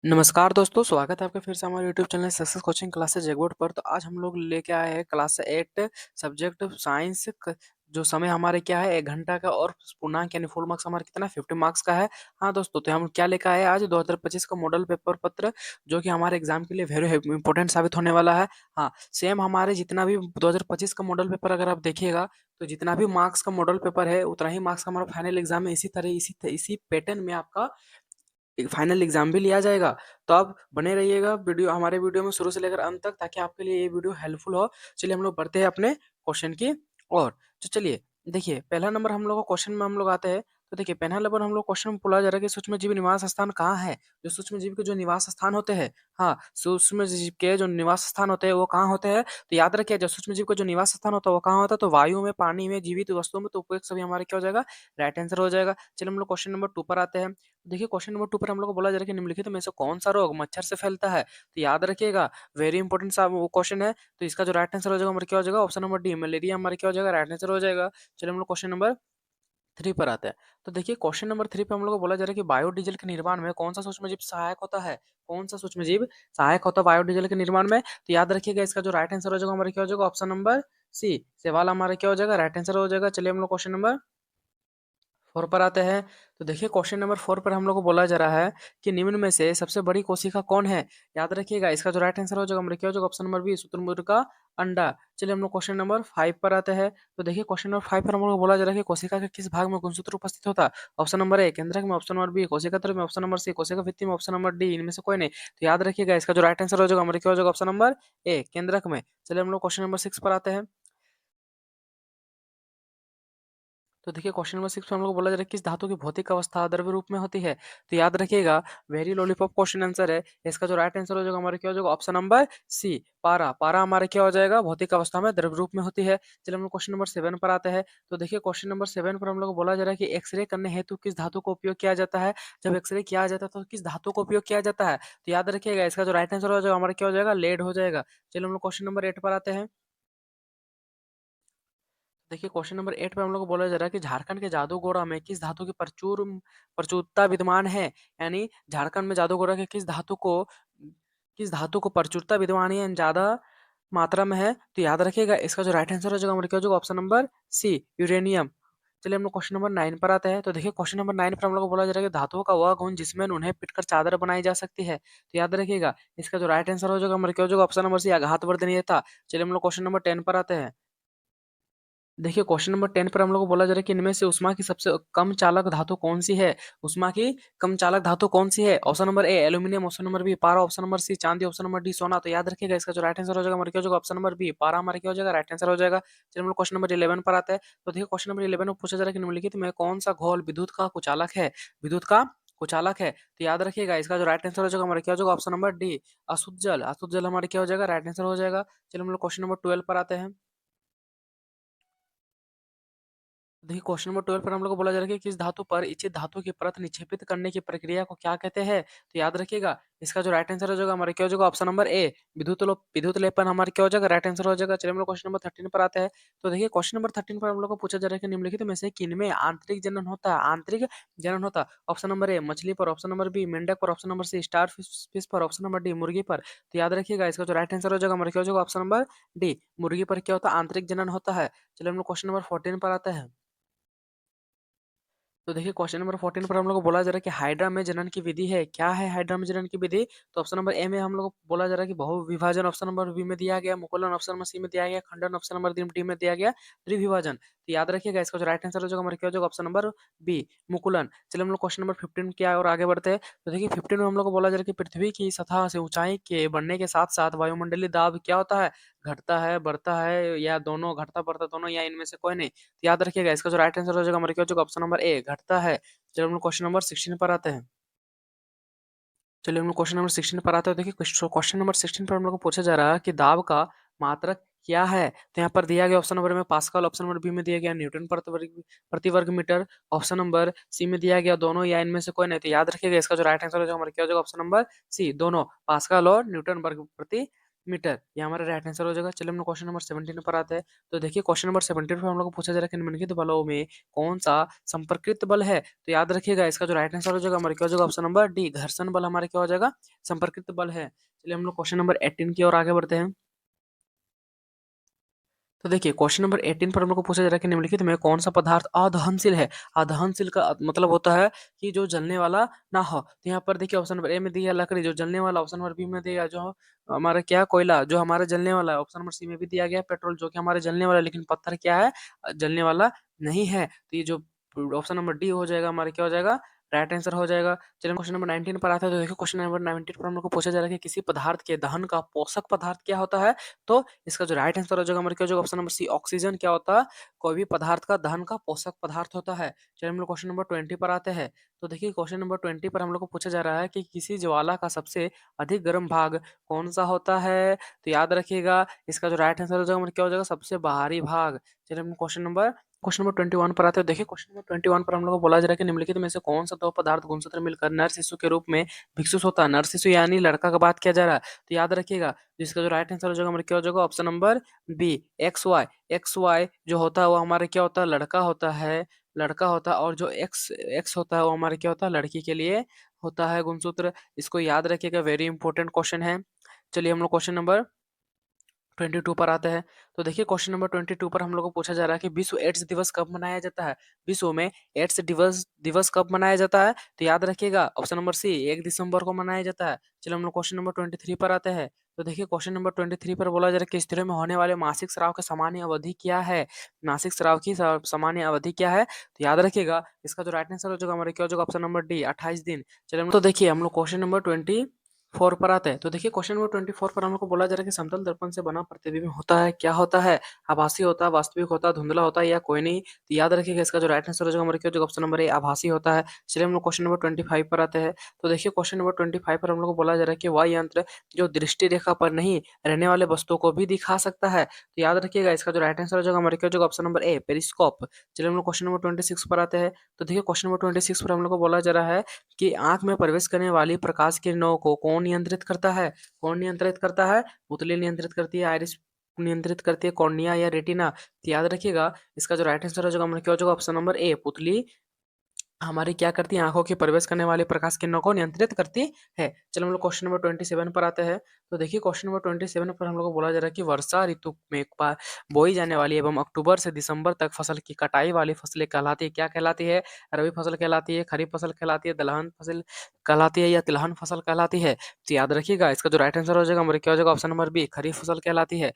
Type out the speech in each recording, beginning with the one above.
नमस्कार दोस्तों, स्वागत है आपका फिर से हमारे YouTube channel success coaching classes जगबोर्ड पर। तो आज हम लोग लेके आए हैं क्लास 8 सब्जेक्ट साइंस जो समय हमारे क्या है 1 घंटा का और पूर्णांक यानी फुल मार्क्स हमारे कितना 50 मार्क्स का है। हाँ दोस्तों, तो हम क्या लेकर आए हैं आज 2025 का मॉडल पेपर पत्र जो कि हमारे एग्जाम के लिए वेरी इंपॉर्टेंट साबित होने वाला है। हाँ, सेम हमारे जितना भी 2025 का मॉडल पेपर अगर आप देखिएगा तो जितना भी मार्क्स का मॉडल पेपर है उतना ही मार्क्स का हमारा फाइनल एग्जाम है। इसी तरह इसी पैटर्न में आपका एक फाइनल एग्जाम भी लिया जाएगा। तो आप बने रहिएगा वीडियो हमारे वीडियो में शुरू से लेकर अंत तक, ताकि आपके लिए ये वीडियो हेल्पफुल हो। चलिए हम लोग बढ़ते हैं अपने क्वेश्चन की ओर। तो चलिए देखिए, पहला नंबर हम लोग को क्वेश्चन में हम लोग आते हैं। तो देखिए, पहला नंबर हम लोग क्वेश्चन में बोला जा रहा है कि सूक्ष्म जीव निवास स्थान कहाँ है। जो सूक्ष्म जीव के जो निवास स्थान होते हैं, हाँ, सूक्ष्म जीव के जो निवास स्थान होते हैं वो कहाँ होते हैं। तो याद रखिए, जो सूक्ष्म जीव का जो निवास स्थान होता है वो कहाँ होता है, तो वायु में, पानी में, जीवित वस्तुओं में। तो उपयुक्त सभी हमारे क्या हो जाएगा, राइट आंसर हो जाएगा। चलिए हम लोग क्वेश्चन नंबर 2 पर आते हैं। देखिए, क्वेश्चन नंबर 2 पर हम लोग को बोला जा रहा है कि निम्नलिखित में से कौन सा रोग मच्छर से फैलता है। तो याद रखिएगा, वेरी इंपॉर्टेंट सा वो क्वेश्चन है। तो इसका जो राइट आंसर हो जाएगा हमारा क्या हो जाएगा, ऑप्शन नंबर डी, मलेरिया हमारा क्या हो जाएगा, राइट आंसर हो जाएगा। चलिए हम लोग क्वेश्चन नंबर 3 पर आते हैं। तो देखिए, क्वेश्चन नंबर 3 पे हम लोग को बोला जा रहा है कि बायोडीजल के निर्माण में कौन सा सूक्ष्मजीव सहायक होता है। कौन सा सूक्ष्मजीव सहायक होता है बायोडीजल के निर्माण में। तो याद रखिएगा, इसका जो राइट आंसर हो जाएगा हमारा क्या हो जाएगा, ऑप्शन नंबर सी, सवाल हमारा क्या हो जाएगा, राइट आंसर हो जाएगा। चलिए हम लोग क्वेश्चन नंबर 4 पर आते हैं। तो देखिए, क्वेश्चन नंबर 4 पर हम लोग को बोला जा रहा है कि निम्न में से सबसे बड़ी कोशिका कौन है। याद रखिएगा, इसका जो राइट आंसर हो जाएगा हमारा क्या हो जाएगा, ऑप्शन नंबर बी, शुतुरमुर्ग का अंडा। चलिए हम लोग क्वेश्चन नंबर 5 पर आते हैं। तो देखिए, क्वेश्चन नंबर 5 पर हम लोग को बोला जा रहा है कि कोशिका के किस भाग में गुणसूत्र उपस्थित होता है। ऑप्शन नंबर ए केंद्रक में, ऑप्शन नंबर बी कोशिका तंत्र में, ऑप्शन नंबर सी कोशिका भित्ति में, ऑप्शन नंबर डी इनमें से कोई नहीं। तो याद रखिएगा, इसका जो राइट आंसर हो जाएगा हमारा क्या हो जाएगा, ऑप्शन नंबर ए केंद्रक में। चलिए हम लोग क्वेश्चन नंबर 6 पर आते हैं। तो देखिए, क्वेश्चन नंबर 6 में हम लोग को बोला जा रहा है किस धातु की भौतिक अवस्था द्रव्य रूप में होती है। तो याद रखिएगा, वेरी लॉलीपॉप क्वेश्चन आंसर है। इसका जो राइट आंसर हो जाएगा हमारा क्या हो जाएगा, ऑप्शन नंबर सी, पारा। पारा हमारा क्या हो जाएगा, भौतिक अवस्था में द्रव्य रूप में होती है। चलिए हम लोग क्वेश्चन नंबर 7 पर आते हैं। तो देखिए, क्वेश्चन नंबर 7 पर हम लोग को बोला जा रहा है कि एक्सरे करने हेतु किस धातु का उपयोग किया जाता है। जब एक्सरे किया जाता है तो किस धातु का उपयोग किया जाता है। तो याद रखिएगा, इसका जो राइट आंसर हो जाएगा हमारा क्या हो जाएगा, लेड हो जाएगा। चलिए हम लोग क्वेश्चन नंबर 8 पर आते हैं। देखिए, क्वेश्चन नंबर 8 पे हम लोग को बोला जा रहा है कि झारखंड के जादूगोड़ा में किस धातु की प्रचुरता विद्यमान है। यानी झारखंड में जादूगोड़ा के किस धातु को प्रचुरता विद्यमान है, यानी ज्यादा मात्रा में है। तो याद रखिएगा, इसका जो राइट आंसर हो जाएगा हमारा क्या हो जाएगा, ऑप्शन नंबर सी, यूरेनियम। चलिए हम लोग क्वेश्चन नंबर 9 पर आते हैं। तो देखिए, क्वेश्चन नंबर 9 पर हम लोग को बोला जा रहा है कि धातुओं का वह गुण जिसमें उन्हें पिटकर चादर बनाई जा सकती है। तो याद रखिएगा, इसका जो राइट आंसर हो जाएगा हमारा क्या हो जाएगा, ऑप्शन नंबर सी, आघातवर्धनीयता। चलिए हम लोग क्वेश्चन नंबर 10 पर आते हैं। देखिए, क्वेश्चन नंबर 10 पर हम लोग को बोला जा रहा है कि इनमें से ऊष्मा की सबसे कम चालक धातु कौन सी है। ऊष्मा की कम चालक धातु कौन सी है। Option number A aluminium, option number B पारा, ऑप्शन नंबर सी चांदी, ऑप्शन नंबर डी सोना। तो याद रखिएगा, इसका जो राइट आंसर हो जाएगा हमारा क्या हो जाएगा, ऑप्शन नंबर बी पारा हमारा क्या हो जाएगा, राइट आंसर हो जाएगा। चलिए हम लोग क्वेश्चन नंबर 11 पर आते हैं। तो देखिए, क्वेश्चन नंबर 11 में पूछा जा रहा है कि निम्नलिखित में कौन सा घोल विद्युत का कुचालक है। विद्युत का कुचालक है। तो याद रखिएगा, इसका जो राइट आंसर हो जाएगा हमारा क्या हो जाएगा, ऑप्शन नंबर डी अशुद्ध जल। अशुद्ध जल हमारा क्या हो जाएगा, राइट आंसर हो जाएगा। चलिए हम लोग क्वेश्चन नंबर 12 पर आते हैं। देखिए, क्वेश्चन नंबर 12 पर हम लोग को बोला जा रहा है कि किस धातु पर इच्छित धातु की परत निक्षेपित करने की प्रक्रिया को क्या कहते हैं। तो याद रखिएगा, इसका जो राइट आंसर हो जाएगा हमारा क्या हो जाएगा, ऑप्शन नंबर ए विद्युत लेपन हमारा क्या हो जाएगा, राइट आंसर हो जाएगा। चलिए हम लोग क्वेश्चन नंबर 13 पर आते हैं। तो देखिए, क्वेश्चन नंबर 13 पर हम लोग को पूछा जा रहा है कि निम्नलिखित में से किनमें आंतरिक जनन होता है। आंतरिक जनन होता है। ऑप्शन नंबर ए मछली पर, ऑप्शन नंबर बी मेंढक पर, option number C star fish पर, ऑप्शन नंबर डी मुर्गी पर। तो याद रखिएगा, इसका जो राइट आंसर हो जाएगा हमारा क्या हो जाएगा, ऑप्शन नंबर डी मुर्गी पर क्या होता है, आंतरिक जनन होता है। चलिए हम लोग क्वेश्चन नंबर 14 पर आते हैं। तो देखिए, क्वेश्चन नंबर 14 पर हम लोग को बोला जा रहा है कि हाइड्रा में जनन की विधि है। क्या है हाइड्रा में जनन की विधि। तो ऑप्शन नंबर ए में हम लोग को बोला जा रहा है कि बहुविभाजन, ऑप्शन नंबर बी में दिया गया मुकुलन, ऑप्शन नंबर सी में दिया गया खंडन, ऑप्शन नंबर डी में दिया गया द्विविभाजन। तो याद रखिएगा, इसका जो राइट आंसर हो जाएगा हमारा क्या हो जाएगा, ऑप्शन नंबर बी मुकुलन। चलिए हम लोग क्वेश्चन नंबर 15 की और आगे बढ़ते हैं। तो देखिए, 15 में हम लोग को बोला जा रहा है कि पृथ्वी की सतह से ऊंचाई के बढ़ने के साथ साथ वायुमंडलीय दाब क्या होता है, घटता है, बढ़ता है, या दोनों, घटता बढ़ता दोनों, या इनमें से कोई नहीं। तो याद रखिएगा, इसका जो राइट आंसर हो जाएगा हमारा क्या हो जाएगा, ऑप्शन नंबर ए घटता है। चलिए हम लोग क्वेश्चन नंबर 16 पर आते हैं। चलिए हम लोग क्वेश्चन नंबर 16 पर आते हैं। देखिए, क्वेश्चन नंबर 16 पर हम लोग को पूछा जा रहा है कि दाब का मात्रक क्या है। तो यहाँ पर दिया गया ऑप्शन नंबर में पास्कल, ऑप्शन नंबर बी में दिया गया न्यूटन प्रति वर्ग मीटर, ऑप्शन नंबर सी में दिया गया दोनों, या इनमें से कोई नहीं। तो याद रखिएगा, इसका जो राइट आंसर हो जाएगा हमारा क्या हो जाएगा, ऑप्शन नंबर सी दोनों, पास्कल और न्यूटन वर्ग प्रति मीटर, ये हमारा राइट आंसर हो जाएगा। चलिए हम लोग क्वेश्चन नंबर 17 पर आते हैं। तो देखिए क्वेश्चन नंबर 17 पर हम लोग को पूछा जा रहा है कि निम्नलिखित बलों में कौन सा संपर्कित बल है? तो याद रखिएगा इसका जो राइट आंसर हो जाएगा हमारा क्या हो जाएगा, ऑप्शन नंबर डी, घर्षण बल हमारा क्या हो जाएगा, संपर्कित बल है। चलिए हम लोग क्वेश्चन नंबर 18 की ओर आगे बढ़ते हैं। तो देखिए क्वेश्चन नंबर 18 पर हम लोग को पूछा जा रहा है कि निम्नलिखित में कौन सा पदार्थ अदहनशील है? अदहनशील का मतलब होता है कि जो जलने वाला ना हो। तो यहाँ पर देखिए ऑप्शन नंबर ए में दिया लकड़ी जो जलने वाला, ऑप्शन नंबर बी में दिया जो हमारा क्या कोयला जो हमारा जलने वाला है, ऑप्शन नंबर सी में भी दिया गया पेट्रोल जो कि हमारे जलने वाला है, लेकिन पत्थर क्या है, जलने वाला नहीं है। तो ये जो ऑप्शन नंबर डी हो जाएगा हमारा क्या हो जाएगा, राइट आंसर हो जाएगा। चलिए क्वेश्चन नंबर 19 पर आता है। तो देखिए क्वेश्चन नंबर 19 पर हम लोग को पूछा जा रहा है कि किसी पदार्थ के दहन का पोषक पदार्थ क्या होता है? तो इसका जो राइट आंसर हो जाएगा हमारे क्या हो जाएगा, ऑप्शन नंबर सी, ऑक्सीजन क्या होता है, कोई भी पदार्थ का दहन का पोषक पदार्थ होता है। चलिए हम लोग क्वेश्चन नंबर 20 पर आते हैं। तो देखिए क्वेश्चन नंबर 20 पर हम लोग को पूछा जा रहा है कि किसी ज्वाला का सबसे अधिक गर्म भाग कौन सा होता है? तो याद रखिएगा इसका जो राइट आंसर हो जाएगा हमारा क्या हो जाएगा, सबसे बाहरी भाग। चलिए हम क्वेश्चन नंबर 21 पर आते हैं। देखिए क्वेश्चन नंबर 21 पर हम लोग को बोला जा रहा है कि निम्नलिखित में से कौन सा दो पदार्थ गुणसूत्र मिलकर नर शिशु के रूप में विकसित होता है? नर शिशु यानी लड़का का बात किया जा रहा है। तो याद रखिएगा जिसका जो राइट आंसर हो जाएगा हमारा क्या हो जाएगा, option number B, X Y. X Y जो होता है वो हमारा क्या होता है, लड़का होता है, लड़का होता है। और जो एक्स एक्स होता है वो हमारे क्या होता है, लड़की के लिए होता है गुणसूत्र। इसको याद रखिएगा, वेरी इंपॉर्टेंट क्वेश्चन है। चलिए हम लोग क्वेश्चन नंबर 22 पर आते हैं। तो देखिए क्वेश्चन नंबर 22 पर हम लोग को पूछा जा रहा है कि विश्व एड्स दिवस कब मनाया जाता है? विश्व में एड्स दिवस दिवस कब मनाया जाता है? तो याद रखिएगा ऑप्शन नंबर सी, 1 दिसंबर को मनाया जाता है। चलो हम लोग क्वेश्चन नंबर 23 पर आते हैं। तो देखिए क्वेश्चन नंबर 23 पर बोला जा रहा है कि स्त्रियों में होने वाले मासिक स्राव की सामान्य अवधि क्या है? मासिक स्राव की सामान्य अवधि क्या है? तो याद रखिएगा इसका जो राइट आंसर हो जाएगा हमारा क्या हो जाएगा, ऑप्शन नंबर डी, 28 दिन। चलो तो देखिए हम लोग क्वेश्चन नंबर 24 पर आते हैं। तो देखिए क्वेश्चन नंबर 24 पर हम लोग को बोला जा रहा है कि समतल दर्पण से बना प्रतिबिंब होता है, क्या होता है? आभासी होता है, वास्तविक होता है, धुंधला होता है या कोई नहीं? तो याद रखिएगा इसका जो राइट आंसर हो जाएगा हमारे क्या हो जाएगा, ऑप्शन नंबर ए, आभासी होता है। चलिए हम लोग क्वेश्चन नंबर 25 पर आते हैं। तो देखिए क्वेश्चन नंबर 25 पर हम लोग को बोला जा रहा है कि वह यंत्र जो दृष्टि रेखा पर नहीं रहने वाले वस्तुओं को भी दिखा सकता है। तो याद रखिएगा इसका जो राइट आंसर हो जाएगा हमारे क्या हो जाएगा, ऑप्शन नंबर ए, पेरिस्कोप। चलिए हम लोग क्वेश्चन नंबर 26 पर आते हैं। तो देखिए क्वेश्चन नंबर 26 पर हम लोग को बोला जा रहा है कि आंख में प्रवेश करने वाली प्रकाश किरणों को कौन नियंत्रित करता है? कौन नियंत्रित करता है? पुतली नियंत्रित करती है, आइरिस नियंत्रित करती है, कॉर्निया या रेटिना? तो याद रखिएगा इसका जो राइट आंसर हो जाएगा हमारा क्या हो जाएगा, ऑप्शन नंबर ए, पुतली हमारी क्या करती है, आंखों की प्रवेश करने वाले प्रकाश किरणों को नियंत्रित करती है। चलो हम लोग क्वेश्चन नंबर 27 पर आते हैं। तो देखिए क्वेश्चन नंबर 27 पर हम लोग को बोला जा रहा है कि वर्षा ऋतु में बोई जाने वाली एवं अक्टूबर से दिसंबर तक फसल की कटाई वाली फसलें कहलाती है, क्या कहलाती है? रबी फसल कहलाती है, खरीफ फसल कहलाती है, दलहन फसल कहलाती है या तिलहन फसल कहलाती है? तो याद रखिएगा इसका जो राइट आंसर हो जाएगा हमारे क्या हो जाएगा, ऑप्शन नंबर बी, खरीफ फसल कहलाती है।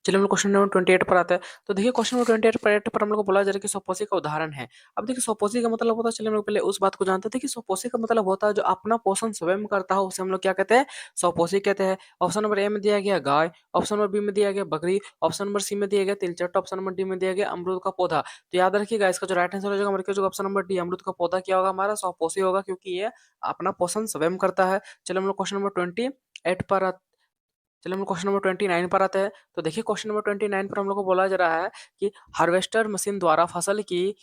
चलिए हम लोग क्वेश्चन नंबर 28 पर आते हैं। तो देखिए क्वेश्चन नंबर 28 पर हम लोग को बोला जा रहा है कि स्वपोषी का उदाहरण है। अब देखिए स्वपोषी का मतलब होता है, चलिए हम लोग पहले उस बात को जानते थे कि स्वपोषी का मतलब होता है जो अपना पोषण स्वयं करता हो, उसे हम लोग क्या कहते हैं, स्वपोषी कहते हैं। ऑप्शन नंबर ए में दिया गया गाय, ऑप्शन नंबर बी में दिया गया बकरी, ऑप्शन नंबर सी में दिया गया तिलचट्ट, ऑप्शन नंबर डी में दिया गया अमरूद का पौधा। तो याद रखिएगा इसका जो राइट आंसर हो जाएगा हमारे क्या हो जाएगा, ऑप्शन नंबर डी, अमरूद का पौधा क्या होगा, हमारा स्वपोषी होगा, क्योंकि ये अपना पोषण स्वयं करता है। चलो हम लोग क्वेश्चन नंबर 28 पर चलिए हम लोग क्वेश्चन नंबर 29 पर आते हैं। तो देखिए क्वेश्चन नंबर 29 पर हम लोग को बोला जा रहा है कि हार्वेस्टर मशीन द्वारा फसल की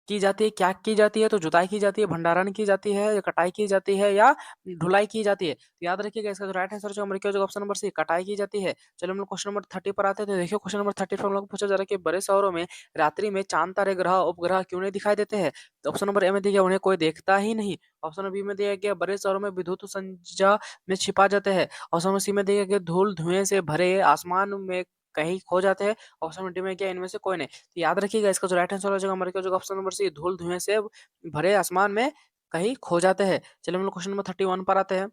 जाती है, क्या की जाती है? तो जुताई की जाती है, भंडारण की जाती है या कटाई की जाती है या ढुलाई की जाती है? तो याद रखिएगा इसका जो राइट आंसर जो हमारे क्या हो जाएगा, ऑप्शन नंबर सी, कटाई की जाती है। चलो हम लोग क्वेश्चन नंबर 30 पर आते हैं। तो देखिए क्वेश्चन नंबर 30 पर हम लोग को पूछा जा रहा है कि बड़े शहरों में रात्रि में चांद, तारे, ग्रह, उपग्रह क्यों नहीं दिखाई देते हैं? तो ऑप्शन नंबर ए में दिया गया उन्हें कोई देखता ही नहीं। ऑप्शन नंबर बी में दिया गया बड़े शहरों में विद्युत संजा में छिपा जाते हैं। ऑप्शन नंबर सी में दिया गया धूल धुएं से भरे आसमान में कहीं खो जाते हैं। ऑप्शन नंबर डी में क्या इनमें से कोई नहीं? तो याद रखिएगा इसका जो राइट आंसर हो जाएगा हमारे क्या हो जाएगा, ऑप्शन नंबर सी, धूल धुएं से भरे आसमान में कहीं खो जाते हैं। चलिए हम लोग क्वेश्चन नंबर 31 पर आते हैं।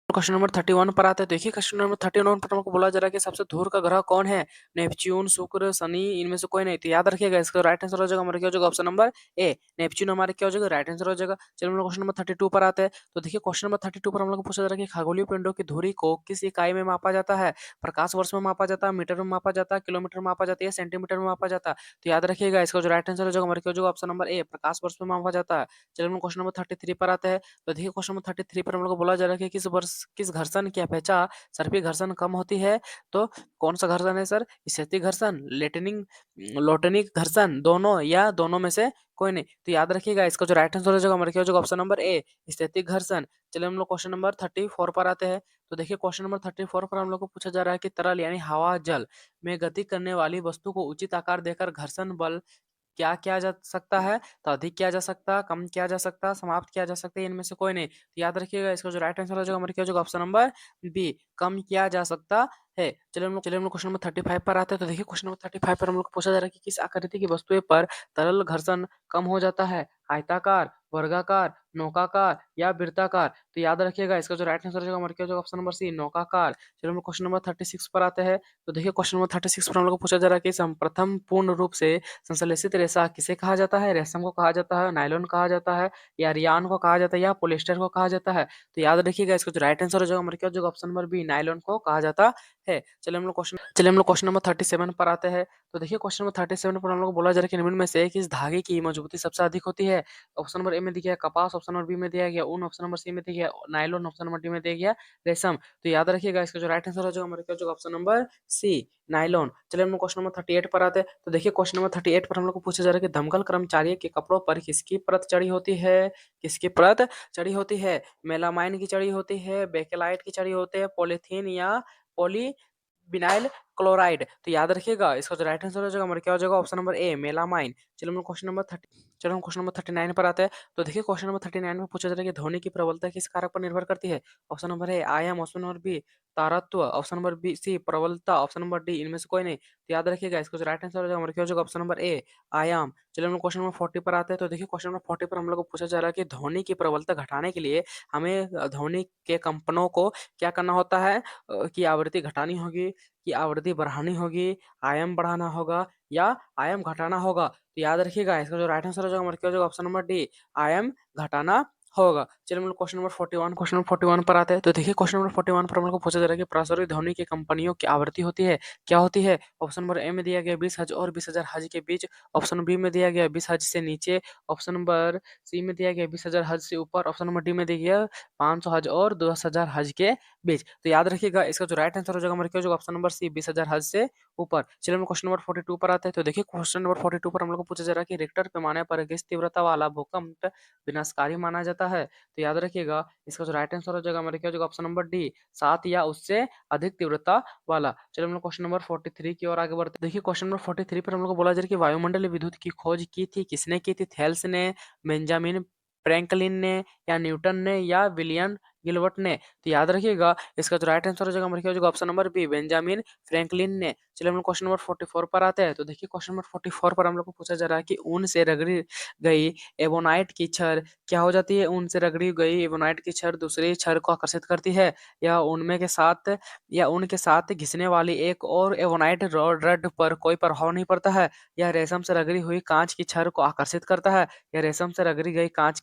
क्वेश्चन नंबर 31 पर आते हैं। देखिए क्वेश्चन नंबर 31 पर हमको बोला जा रहा है कि सबसे दूर का ग्रह कौन है? नेपच्यून, शुक्र, शनि, इनमें से कोई नहीं। तो याद रखिएगा इसका राइट आंसर हो जाएगा हमारा क्या हो जाएगा, ऑप्शन नंबर ए, नेपच्यून हमारे क्या हो जाएगा, राइट आंसर हो जाएगा। चलिए हम लोग क्वेश्चन नंबर 32 पर आते हैं। तो देखिए क्वेश्चन नंबर 32 पर हम लोग को पूछा जा रहा है कि खगोलीय पिंडों की धुरी को किस इकाई में मापा जाता है? प्रकाश वर्ष में मापा जाता है, मीटर में मापा जाता है, किलोमीटर में मापा जाता है, सेंटीमीटर में मापा जाता है? तो याद रखिएगा इसका जो राइट आंसर हो जाएगा हमारे क्या हो जाएगा, ऑप्शन नंबर ए, प्रकाश वर्ष में मापा जाता है। चलिए हम लोग क्वेश्चन नंबर 33 पर आते हैं। तो देखिए क्वेश्चन नंबर 33 पर हम लोग को बोला जा रहा है कि किस वर्ष किस घर्षण की अपेक्षा सर्पी घर्षण कम होती है? तो कौन सा घर्षण है सर? स्थैतिक घर्षण, लोटनिक घर्षण, दोनों या दोनों में से कोई नहीं। तो याद रखिएगा इसका जो राइट आंसर हो जाएगा हमारे क्या हो जाएगा ऑप्शन नंबर ए, स्थैतिक घर्षण। चलिए हम लोग क्वेश्चन नंबर 34 पर आते हैं। तो देखिए क्वेश्चन नंबर 34 पर हम लोग को पूछा जा रहा है कि तरल यानी हवा जल में गति करने वाली वस्तु को उचित आकार देकर घर्षण बल क्या किया जा सकता है? तो अधिक किया जा सकता है, कम किया जा सकता है, समाप्त किया जा सकता है, इनमें से कोई नहीं। तो याद रखिएगा इसका जो राइट आंसर हो जाएगा हमारे क्या हो जाएगा ऑप्शन नंबर बी, कम किया जा सकता है। चलिए हम लोग क्वेश्चन नंबर 35 पर आते हैं। तो देखिए क्वेश्चन नंबर 35 पर हम लोग को पूछा जा रहा है कि किस आकृति की वस्तुएं पर तरल घर्षण कम हो जाता है? आयताकार, वर्गाकार, नौकाकार या वृत्ताकार? तो याद रखिएगा इसका जो राइट आंसर हो जाएगा हमारे क्या हो जाएगा ऑप्शन नंबर सी, नौकाकार। चलिए हम लोग क्वेश्चन नंबर 36 पर आते हैं। तो देखिए क्वेश्चन नंबर 36 पर हम लोग को पूछा जा रहा है कि प्रथम पूर्ण रूप से संश्लेषित रेशा किसे कहा जाता है? रेशम को कहा जाता है, नायलॉन कहा जाता है, या रियान को कहा जाता है, या पॉलिएस्टर को कहा जाता है? तो याद रखिएगा इसका जो राइट आंसर हो जाएगा हमारे क्या हो जाएगा ऑप्शन नंबर बी, नायलॉन को कहा जाता है। चलिए हम लोग क्वेश्चन नंबर 37 पर आते हैं। तो देखिए क्वेश्चन नंबर 37 पर हम लोग को बोला जा रहा है कि निम्न में से किस धागे की मजबूती सबसे अधिक होती है? ऑप्शन नंबर ए में दिया गया कपास, ऑप्शन नंबर बी में दिया गया ऊन, ऑप्शन नंबर सी में दिया गया नायलॉन, ऑप्शन नंबर डी में दिया गया रेशम। तो याद रखिएगा इसका जो राइट आंसर हो जाएगा हमारे क्या हो जाएगा ऑप्शन नंबर सी, नायलॉन। चलिए हम लोग क्वेश्चन नंबर 38 पर आते हैं। तो देखिए क्वेश्चन नंबर 38 पर हम लोग को पूछा जा रहा है कि दमकल कर्मचारियों के कपड़ों पर किसकी परत चढ़ी होती है? किसकी परत चढ़ी होती है? मेलामाइन की चढ़ी होती है, बेकेलाइट की चढ़ी होती है, पॉलीथीन या पॉली विनाइल क्लोराइड? तो याद रखिएगा इसका जो राइट आंसर हो जाएगा हमारा क्या हो जाएगा ऑप्शन नंबर ए, मेलामाइन। चलो हम क्वेश्चन नंबर 39 पर आते हैं। तो देखिए क्वेश्चन नंबर 39 में पूछा जा रहा है कि ध्वनि की प्रबलता किस कारक पर निर्भर करती है? ऑप्शन नंबर ए, आयाम, ऑप्शन नंबर बी, तारत्व, ऑप्शन नंबर बी सी, प्रबलता, ऑप्शन नंबर डी, इनमें से कोई नहीं। तो याद रखिएगा इसका जो राइट आंसर हो जाएगा हमारा क्या हो जाएगा ऑप्शन नंबर ए, आयाम। चलिए हम लोग क्वेश्चन नंबर 40 पर आते हैं। तो देखिए क्वेश्चन नंबर 40 पर हम लोग को पूछा जा रहा है कि ध्वनि की प्रबलता घटाने के लिए हमें ध्वनि के कंपनों को क्या करना होता है? की आवृत्ति घटानी होगी, की आवृत्ति बढ़ानी होगी, आयाम बढ़ाना होगा या आयाम घटाना होगा? तो याद रखिएगा इसका जो राइट आंसर हो जाएगा हमारा क्या हो जाएगा ऑप्शन नंबर डी, आयाम घटाना होगा। चलिए हम लोग क्वेश्चन नंबर 41 पर आते हैं। तो देखिए क्वेश्चन नंबर 41 पर हम लोग को पूछा जा रहा है कि प्रासंगिक ध्वनि की कंपनियों की आवृत्ति होती है, क्या होती है? ऑप्शन नंबर ए में दिया गया 20 हर्ट्ज और 20,000 हर्ट्ज के बीच, ऑप्शन बी में दिया गया 20 हर्ट्ज से नीचे, ऑप्शन नंबर सी में दिया गया 20,000 हर्ट्ज से ऊपर, ऑप्शन नंबर डी में दिया गया 500 हर्ट्ज और 10,000 हर्ट्ज के बीच। तो याद रखिएगा इसका जो राइट आंसर हो जाएगा हमारे क्या हो जाएगा ऑप्शन नंबर सी, 20,000 हर्ट्ज से ऊपर। चलिए हम क्वेश्चन नंबर 42 पर आते हैं। तो देखिए क्वेश्चन नंबर 42 पर हम लोग को पूछा जा रहा है कि रिक्टर पैमाने पर किस तीव्रता वाला भूकंप विनाशकारी माना जाता है? तो याद रखिएगा इसका जो राइट आंसर हो जाएगा हमारे क्या हो जाएगा ऑप्शन नंबर डी, 7 या उससे अधिक तीव्रता वाला। चलिए हम लोग क्वेश्चन नंबर 43 की ओर आगे बढ़ते हैं। देखिए क्वेश्चन नंबर 43 पर हम लोग को बोला जा रहा है कि वायुमंडलीय विद्युत की खोज की थी किसने की थी? थेल्स ने, बेंजामिन फ्रैंकलिन ने, या न्यूटन ने, या विलियम गिलबर्ट ने? तो याद रखिएगा इसका जो राइट आंसर हो जाएगा हमारे क्या हो जाएगा option number B, Benjamin Franklin ने। चलिए हम लोग क्वेश्चन नंबर 44 पर आते हैं। तो देखिए क्वेश्चन नंबर 44 पर हम लोग को पूछा जा रहा है कि ऊन से रगड़ी गई एबोनाइट की छड़ क्या हो जाती है? ऊन से रगड़ी गई एबोनाइट की छड़ दूसरी छड़ को आकर्षित करती है, या उनमें के साथ या उनके साथ घिसने वाली एक और एबोनाइट रड पर कोई प्रभाव नहीं पड़ता है, या रेशम से रगड़ी हुई कांच की छड़ को आकर्षित करता है, या रेशम से रगड़ी गई कांच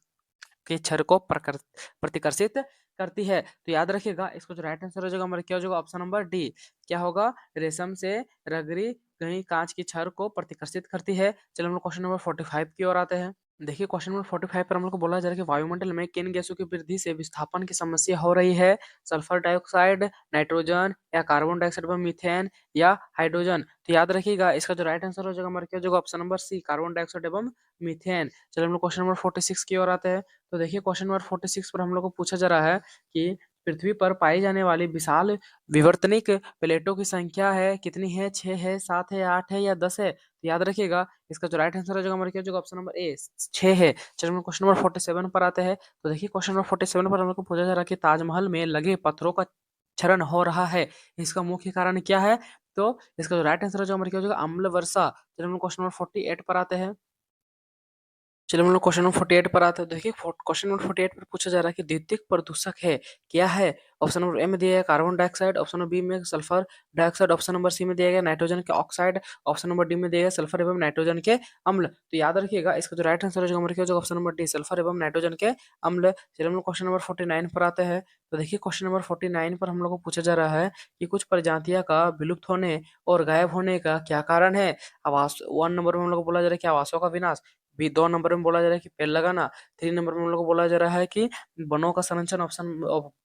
के छड़ को प्रतिकर्षित करती है? तो याद रखिएगा इसको जो राइट आंसर हो जाएगा हमारा क्या हो जाएगा ऑप्शन नंबर डी, क्या होगा? रेशम से रगड़ी गई कांच की छड़ को प्रतिकर्षित करती है। चलो हम लोग क्वेश्चन नंबर 45 की ओर आते हैं। देखिए क्वेश्चन नंबर 45 पर हम लोग को बोला जा रहा है कि वायुमंडल में किन गैसों की वृद्धि से विस्थापन की समस्या हो रही है? सल्फर डाइऑक्साइड, नाइट्रोजन, या कार्बन डाइऑक्साइड व मीथेन, या हाइड्रोजन? तो याद रखिएगा इसका जो राइट आंसर हो जाएगा हमारा क्या हो जाएगा option number C, carbon dioxide एवं मीथेन। चलो हम लोग क्वेश्चन नंबर 46 की ओर आते हैं। तो देखिए क्वेश्चन नंबर 46 पर हम लोग को पूछा जा रहा है कि पृथ्वी पर पाई जाने वाली विशाल विवर्तनिक प्लेटों की संख्या है कितनी है? 6 है, 7 है, 8 है, या 10 है? तो याद रखिएगा इसका जो राइट आंसर हो जाएगा हमारा क्या हो जाएगा ऑप्शन नंबर ए, 6 है। चलिए हम क्वेश्चन नंबर 47 पर आते हैं। तो देखिए क्वेश्चन नंबर 47 पर हम लोग को पूछा जा रहा है कि ताजमहल में लगे पत्थरों का क्षरण हो रहा है, इसका मुख्य कारण क्या है? तो इसका जो राइट आंसर हो जाएगा हमारा क्या हो जाएगा अम्ल वर्षा। चलिए हम क्वेश्चन नंबर 48 पर आते हैं। चलिए हम लोग क्वेश्चन नंबर 48 पर आते हैं। देखिए क्वेश्चन नंबर 48 पर पूछा जा रहा है कि द्वितीयक प्रदूषक है, क्या है? ऑप्शन नंबर ए में दिया गया carbon dioxide, option number B में sulphur dioxide, option number C में दिया गया नाइट्रोजन के ऑक्साइड, ऑप्शन नंबर डी में दिया गया सल्फर एवं नाइट्रोजन के अम्ल। तो याद रखिएगा इसका जो राइट आंसर हो जाएगा हमारे क्या हो जाएगा ऑप्शन नंबर डी, सल्फर एवं नाइट्रोजन के अम्ल। चलिए हम लोग क्वेश्चन नंबर 49 पर आते हैं। तो देखिए क्वेश्चन नंबर 49 पर हम लोग को पूछा जा रहा है कि कुछ प्रजातियां का विलुप्त होने और गायब होने का क्या कारण है? आवास 1 नंबर में हम लोग को बोला जा रहा है कि आवासों का विनाश, बी 2 नंबर में बोला जा रहा है कि पेड़ लगाना। 3 नंबर में हम लोग को बोला जा रहा है कि वनों का संरक्षण। ऑप्शन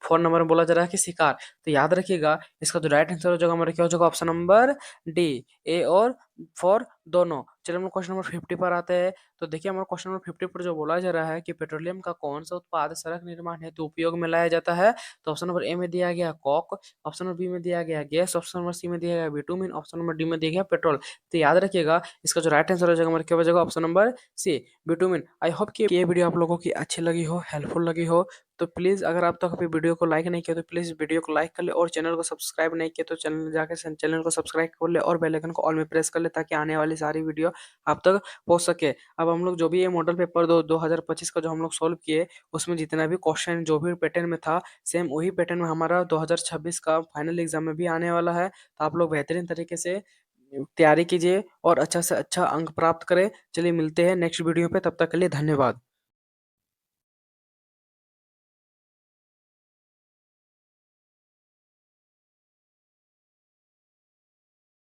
4 नंबर में बोला जा रहा है कि शिकार। तो याद रखिएगा इसका जो राइट आंसर हो जाएगा हमारा क्या हो जाएगा, ऑप्शन नंबर डी, ए और फॉर दोनों। चलिए हम लोग क्वेश्चन नंबर 50 पर आते हैं। तो देखिए हमारा क्वेश्चन नंबर 50 पर जो बोला जा रहा है कि पेट्रोलियम का कौन सा उत्पाद सड़क निर्माण हेतु उपयोग में लाया जाता है। तो ऑप्शन नंबर ए में दिया गया कॉक, ऑप्शन नंबर बी में दिया गया गैस, ऑप्शन नंबर सी में दिया गया बिटुमिन, ऑप्शन नंबर डी में दिया गया पेट्रोल। तो याद रखिएगा इसका जो राइट आंसर हो जाएगा हमारा क्या हो जाएगा, option number C, bitumen. I hope कि ये वीडियो आप लोगों की अच्छी लगी हो, हेल्पफुल लगी हो। तो प्लीज़ अगर आप तक अभी वीडियो को लाइक नहीं किया तो प्लीज़ वीडियो को लाइक कर ले, और चैनल को सब्सक्राइब नहीं किया तो चैनल जाकर चैनल को सब्सक्राइब कर ले और बेल आइकन को ऑल में प्रेस कर ले, ताकि आने वाली सारी वीडियो आप तक पहुंच सके। अब हम लोग जो भी ये मॉडल पेपर 2025 का जो हम लोग सोल्व किए, उसमें जितना भी क्वेश्चन जो भी पैटर्न में था, सेम वही पैटर्न में हमारा 2026 का फाइनल एग्जाम में भी आने वाला है। तो आप लोग बेहतरीन तरीके से तैयारी कीजिए और अच्छा से अच्छा अंक प्राप्त करें। चलिए मिलते हैं नेक्स्ट वीडियो पे, तब तक के लिए धन्यवाद।